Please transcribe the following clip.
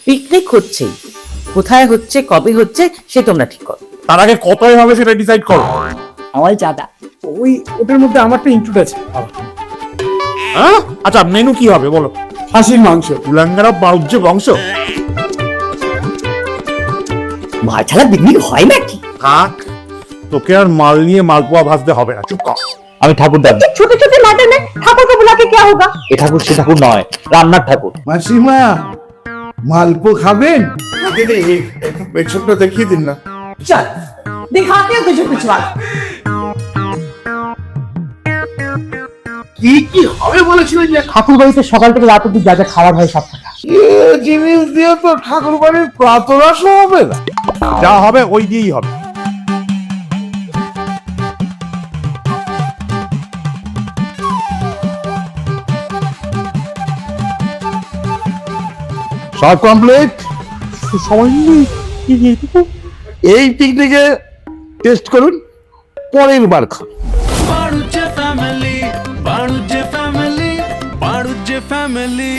Picnic হচ্ছেই, কোথায় হচ্ছে কবে হচ্ছে সে তোমরা ঠিক করো। তার আগে কতই হবে সেটা ডিসাইড করো। আমার চাটা ওটার মধ্যে আমারটা ইনক্লুড আছে। হ্যাঁ আচ্ছা, মেনু কি হবে বলো? খাসির মাংস। উলাঙ্গারা বাউজ্য বংশ। মাল ছাড়া পিকনিক হয় নাকি? থাক, তোকে আর মাল নিয়ে মালপোয়া ভাজতে হবে না, চুপ কর। আমি ঠাকুর দাবি। ছোট ছোট मैटर में ठाकुर को बुला के क्या होगा? এ ঠাকুর সে ঠাকুর নয়, রান্নার ঠাকুর। মাসিমা মালপো খাবেন? দিদি একটু পেছনটা দেখিয়ে দিন না। चल दिखाते हैं तुझे कुछ बात। কি কি হবে বলেছিলেন যে? ঠাকুর বাড়িতে সকাল থেকে রাত অব্দি যা যা খাবার হয় সব থাকা। এ জিনিস দিয়ে তো ঠাকুর বাড়ির প্রাতরাশও হবে না। যা হবে ওই দিয়েই হবে। সব কমপ্লিট। এই পিকনিকে টেস্ট করুন, পরের বার খান। Baruche family, Baruche family, Baruche family.